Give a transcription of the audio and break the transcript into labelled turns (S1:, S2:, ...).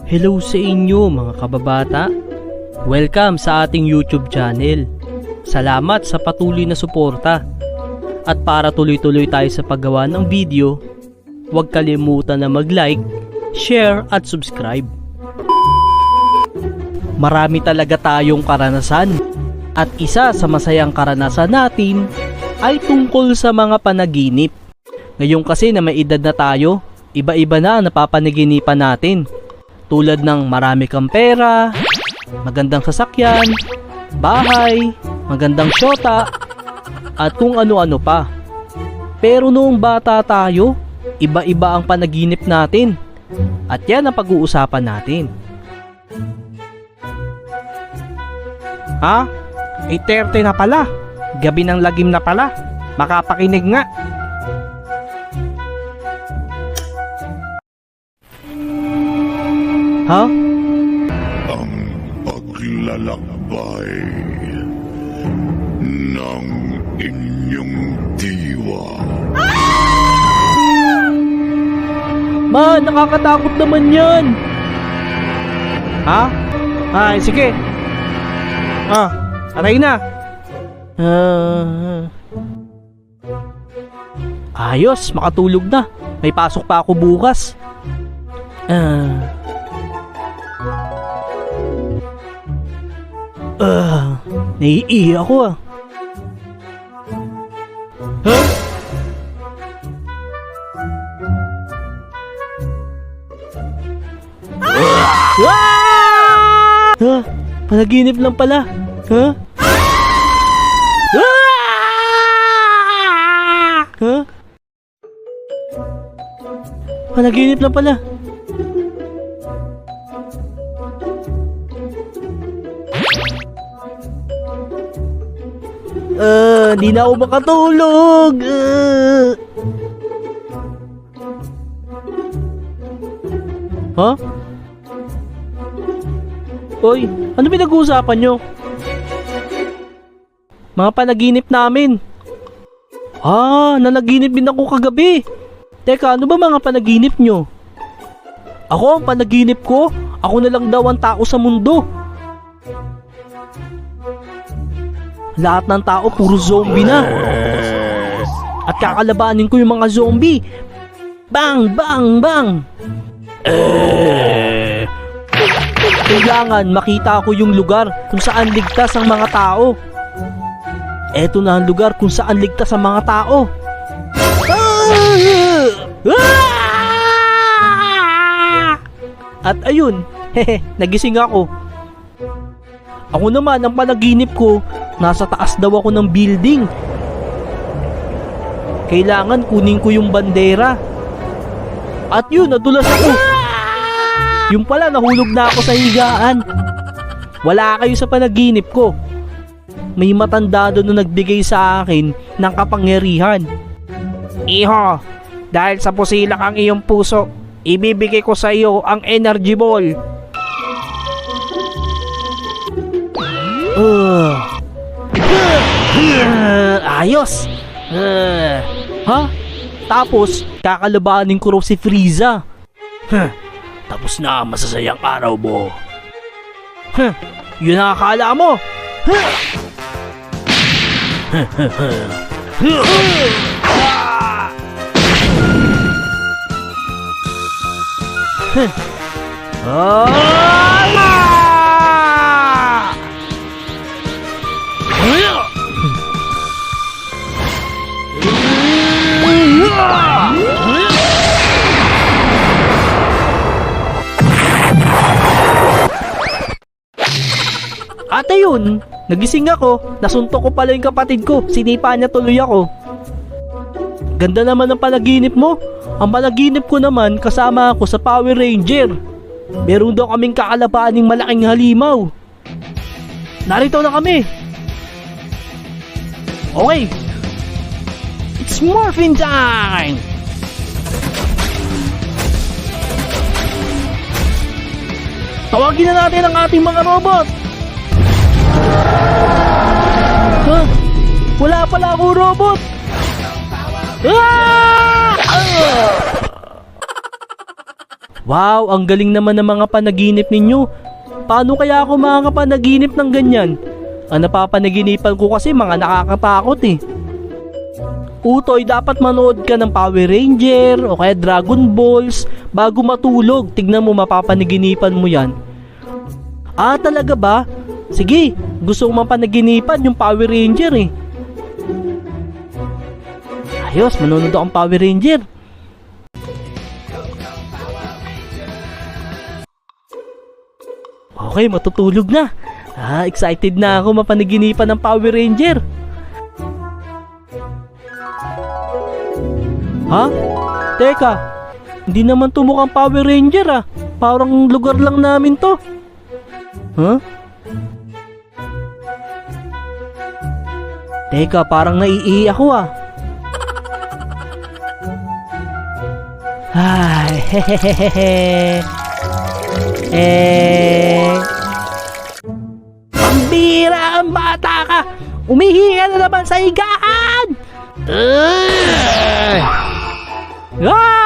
S1: Hello sa inyo mga kababata. Welcome sa ating YouTube channel. Salamat sa patuloy na suporta. At para tuloy-tuloy tayo sa paggawa ng video, huwag kalimutan na mag-like, share at subscribe. Marami talaga tayong karanasan. At isa sa masayang karanasan natin ay tungkol sa mga panaginip. Ngayon kasi na may edad na tayo, iba-iba na ang napapanaginipan natin. Tulad ng marami kang pera, magandang sasakyan, bahay, magandang syota, at kung ano-ano pa. Pero noong bata tayo, iba-iba ang panaginip natin. At yan ang pag-uusapan natin.
S2: Ha? 8:30 na pala. Gabi ng lagim na pala. Makapakinig nga.
S1: Ha?
S3: Ang paglalakbay ng inyong diwa.
S1: Ma, nakakatakot naman yan.
S2: Ha? Ay, sige. Aray na.
S1: Ayos, makatulog na. May pasok pa ako bukas. Naiihi ako ah. Huh? Panaginip lang pala. Huh? Huh? Panaginip lang pala. Di na ako makatulog. Huh? Oy, ano pinag-uusapan nyo? Mga panaginip namin. Nanaginip din ako kagabi. Teka, ano ba mga panaginip nyo? Ako, ang panaginip ko, ako na lang daw ang tao sa mundo. Lahat ng tao puro zombie na. At kakalabanin ko yung mga zombie. Bang, bang, bang. Kailangan makita ko yung lugar kung saan ligtas ang mga tao. Eto na ang lugar kung saan ligtas ang mga tao. At ayun, nagising ako. Ako naman, ang panaginip ko, nasa taas daw ako ng building. Kailangan kunin ko yung bandera. At yun, nadulas ako. Yung pala, nahulog na ako sa higaan. Wala kayo sa panaginip ko. May matanda doon na nagbigay sa akin ng kapangyarihan.
S2: Iho, dahil sa pusilak ang iyong puso, ibibigay ko sa iyo ang energy ball.
S1: Ayos. Ha? Tapos, kakalabanin ko raw si Frieza. Tapos na ang masasayang araw mo. Yun ang akala mo. At ayun, nagising ako, nasuntok ko pala yung kapatid ko, sinipa niya tuloy ako. Ganda naman ng panaginip mo. Ang panaginip ko naman, kasama ako sa Power Ranger. Meron daw kaming kakalabaning malaking halimaw. Narito na kami. Okay, it's morphin time! Tawagin na natin ang ating mga robot. Wala pala akong robot. Wow, ang galing naman ng mga panaginip ninyo. Paano kaya ako makakapanaginip ng ganyan? Ang napapanaginipan ko kasi mga nakakatakot eh. Utoy, dapat manood ka ng Power Ranger o kaya Dragon Balls bago matulog. Tignan mo, mapapanaginipan mo yan. Ah, talaga ba? Sige, gusto ko mapanaginipan yung Power Ranger eh. Ayos, manonood akong Power Ranger. Okay, matutulog na. Excited na ako mapanaginipan ng Power Ranger. Ha? Teka, hindi naman to mukhang Power Ranger ah. Parang lugar lang namin to. Huh? Teka, parang naiihi ako ah. Ay, hehehehe. Pambira ang bata ka! Umihi ka na naman sa higaan! Ah!